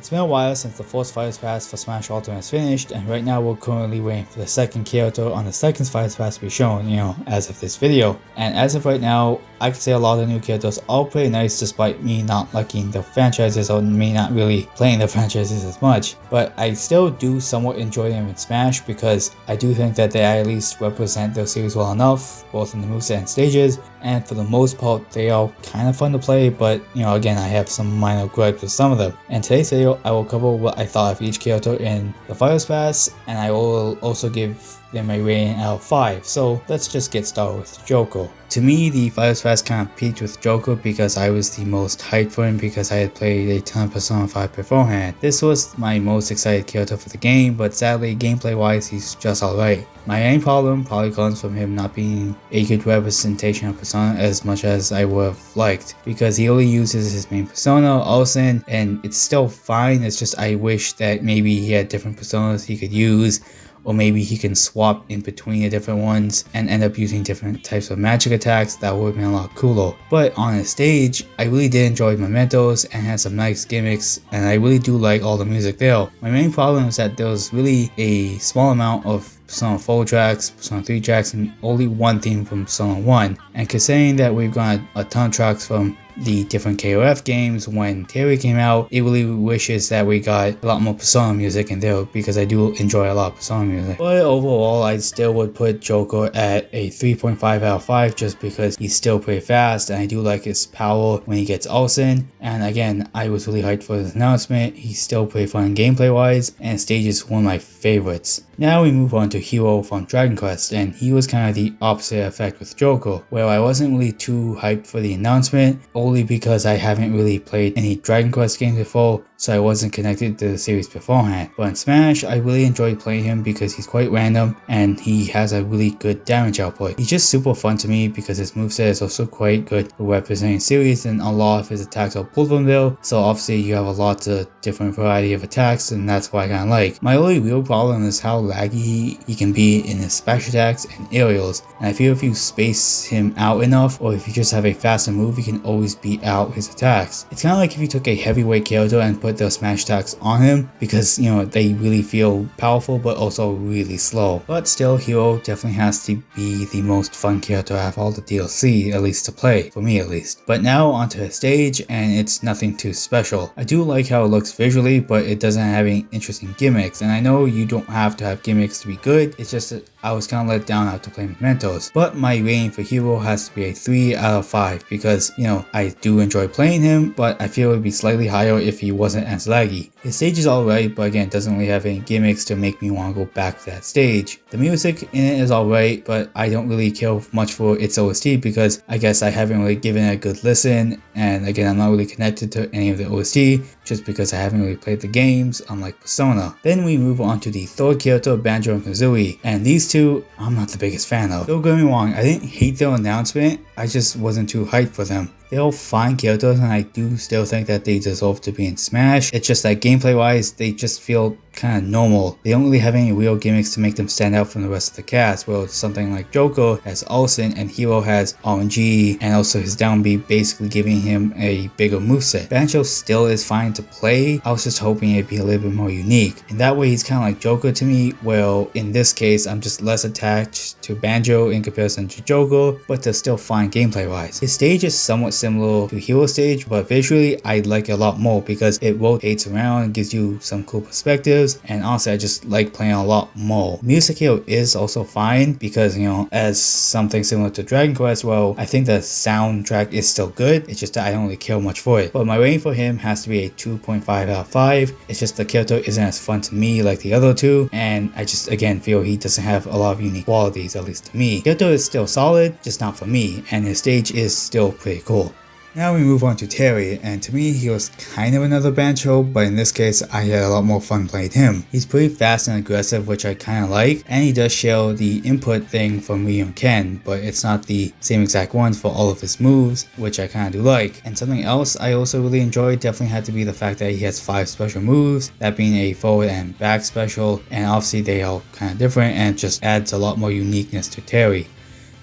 It's been a while since the first Fighters Pass for Smash Ultimate is finished, and right now we're currently waiting for the second Kyoto on the second Fighters Pass to be shown, as of this video. And as of right now, I can say a lot of the new Kyotos are pretty nice despite me not liking the franchises or me not really playing the franchises as much. But I still do somewhat enjoy them in Smash because I do think that they at least represent their series well enough, both in the moveset and stages, and for the most part they are kind of fun to play, but again, I have some minor gripes with some of them. In today's video, I will cover what I thought of each Kyoto in the Fighters Pass, and I will also give them a rating out of 5. So let's just get started with Johto. To me, the Fighters Pass kind of peaked with Johto because I was the most hyped for him because I had played a ton of Persona 5 beforehand. This was my most excited Kyoto for the game, but sadly, gameplay wise, he's just alright. My main problem probably comes from him not being a good representation of Persona as much as I would have liked, because he only uses his main persona, Olsen, and it's still fine. It's just I wish that maybe he had different personas he could use, or maybe he can swap in between the different ones and end up using different types of magic attacks. That would have been a lot cooler. But on the stage, I really did enjoy Mementos and had some nice gimmicks, and I really do like all the music there. My main problem is that there was really a small amount of Persona 4 tracks, Persona 3 tracks, and only one theme from Persona 1. And considering that we've got a ton of tracks from the different KOF games when Terry came out, it really wishes that we got a lot more Persona music in there, because I do enjoy a lot of Persona music. But overall, I still would put Johto at a 3.5 out of 5 just because he's still pretty fast, and I do like his power when he gets Olsen. And again, I was really hyped for this announcement. He's still pretty fun gameplay wise, and stage is one of my favorites. Now we move on to Hero from Dragon Quest, and he was kind of the opposite effect with Johto, where I wasn't really too hyped for the announcement, only because I haven't really played any Dragon Quest games before, so I wasn't connected to the series beforehand. But in Smash, I really enjoy playing him because he's quite random and he has a really good damage output. He's just super fun to me because his moveset is also quite good for representing series, and a lot of his attacks are pulled from there, so obviously you have a lot of different variety of attacks, and that's what I kind of like. My only real problem is how laggy he can be in his special attacks and aerials, and I feel if you space him out enough, or if you just have a faster move, you can always beat out his attacks. It's kind of like if you took a heavyweight Kyoto and put those smash attacks on him, because they really feel powerful but also really slow. But still, Hero definitely has to be the most fun Kyoto out of all the DLC, at least to play, for me at least. But now onto his stage, and it's nothing too special. I do like how it looks visually, but it doesn't have any interesting gimmicks, and I know you don't have to have gimmicks to be good. It's just that I was kind of let down after playing Mementos. But my rating for Hero has to be a 3 out of 5 because I do enjoy playing him, but I feel it would be slightly higher if he wasn't as laggy. His stage is alright, but again, doesn't really have any gimmicks to make me want to go back to that stage. The music in it is alright, but I don't really care much for its OST because I guess I haven't really given it a good listen, and again, I'm not really connected to any of the OST just because I haven't really played the games, unlike Persona. Then we move on to the third Kyoto, Banjo and Kazooie, and these two I'm not the biggest fan of. Don't get me wrong, I didn't hate their announcement, I just wasn't too hyped for them. They're all fine Kyotos, and I do still think that they deserve to be in Smash. It's just that gameplay wise, they just feel kind of normal. They don't really have any real gimmicks to make them stand out from the rest of the cast, where something like Johto has Olsen and Hero has RNG, and also his down B basically giving him a bigger moveset. Banjo still is fine to play, I was just hoping it'd be a little bit more unique. In that way, he's kind of like Johto to me, well in this case I'm just less attached to Banjo in comparison to Johto, but they're still fine gameplay wise. His stage is somewhat similar to Hero stage, but visually I like it a lot more because it rotates around and gives you some cool perspectives, and honestly I just like playing a lot more. Music here is also fine because as something similar to Dragon Quest, well I think the soundtrack is still good, it's just that I don't really care much for it. But my rating for him has to be a 2.5 out of 5. It's just the Kyoto isn't as fun to me like the other two, and I just again feel he doesn't have a lot of unique qualities, at least to me. Kyoto is still solid, just not for me, and his stage is still pretty cool. Now we move on to Terry, and to me he was kind of another Banjo, but in this case I had a lot more fun playing him. He's pretty fast and aggressive, which I kind of like, and he does share the input thing from Ryu and Ken, but it's not the same exact ones for all of his moves, which I kind of do like. And something else I also really enjoyed definitely had to be the fact that he has 5 special moves, that being a forward and back special, and obviously they are kind of different and it just adds a lot more uniqueness to Terry.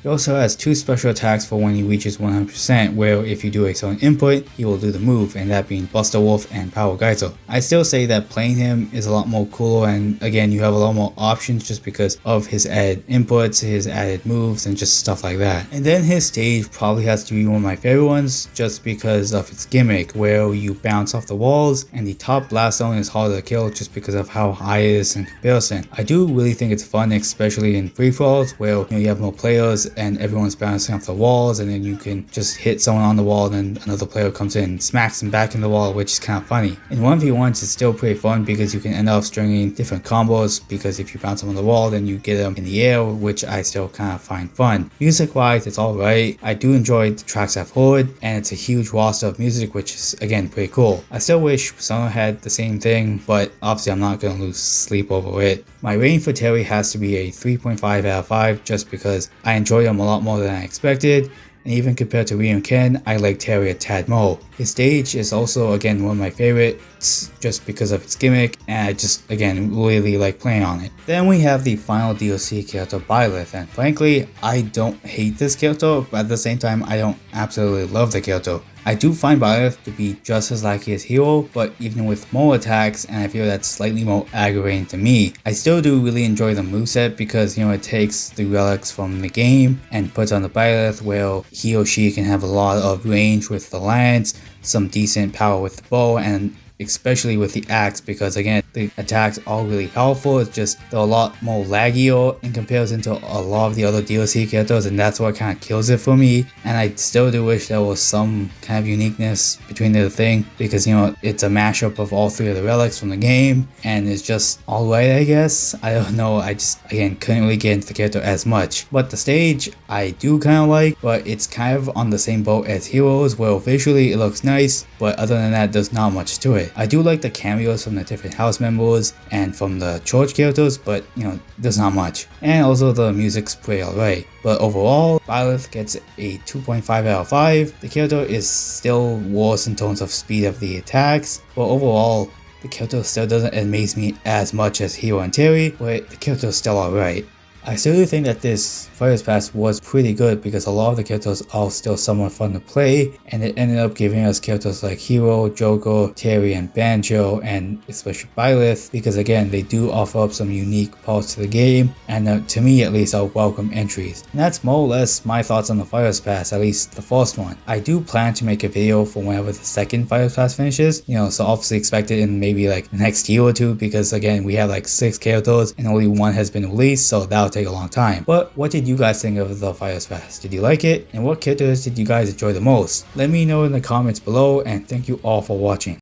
He also has 2 special attacks for when he reaches 100%, where if you do a certain input, he will do the move, and that being Buster Wolf and Power Geyser. I still say that playing him is a lot more cooler, and again, you have a lot more options just because of his added inputs, his added moves, and just stuff like that. And then his stage probably has to be one of my favorite ones just because of its gimmick, where you bounce off the walls, and the top blast zone is harder to kill just because of how high it is in comparison. I do really think it's fun, especially in free-for-alls where you have more players and everyone's bouncing off the walls, and then you can just hit someone on the wall and then another player comes in and smacks them back in the wall, which is kind of funny. In 1v1s it's still pretty fun because you can end up stringing different combos, because if you bounce them on the wall then you get them in the air, which I still kind of find fun. Music wise it's alright. I do enjoy the tracks I've heard, and it's a huge roster of music, which is again pretty cool. I still wish Persona had the same thing, but obviously I'm not going to lose sleep over it. My rating for Terry has to be a 3.5 out of 5 just because I enjoy him a lot more than I expected, and even compared to Ryu and Ken, I like Terry a tad more. His stage is also again one of my favorites just because of its gimmick, and I just again really like playing on it. Then we have the final DLC character Byleth, and frankly I don't hate this character, but at the same time I don't absolutely love the character. I do find Byleth to be just as laggy as Hero, but even with more attacks, and I feel that's slightly more aggravating to me. I still do really enjoy the moveset because it takes the relics from the game and puts on the Byleth, where he or she can have a lot of range with the lance, some decent power with the bow, and especially with the axe, because again the attacks are really powerful. It's just they're a lot more laggier in comparison to a lot of the other DLC characters, and that's what kind of kills it for me. And I still do wish there was some kind of uniqueness between the thing, because it's a mashup of all 3 of the relics from the game, and it's just alright, I guess. I don't know, I just again couldn't really get into the character as much. But the stage I do kind of like, but it's kind of on the same boat as Heroes, where visually it looks nice, but other than that there's not much to it. I do like the cameos from the different house members and from the church characters, but there's not much. And also the music's pretty alright. But overall, Byleth gets a 2.5 out of 5. The character is still worse in terms of speed of the attacks, but overall the character still doesn't amaze me as much as Hero and Terry, but the character is still alright. I still do think that this Fighters Pass was pretty good because a lot of the characters are still somewhat fun to play, and it ended up giving us characters like Hero, Joker, Terry, and Banjo, and especially Byleth, because again they do offer up some unique parts to the game, and to me at least are welcome entries. And that's more or less my thoughts on the Fighters Pass, at least the first one. I do plan to make a video for whenever the second Fighters Pass finishes, so obviously expect it in maybe like the next year or two, because again we have like 6 characters and only 1 has been released, so that'll take a long time. But what did you guys think of the Fighters Pass? Did you like it? And what characters did you guys enjoy the most? Let me know in the comments below, and thank you all for watching.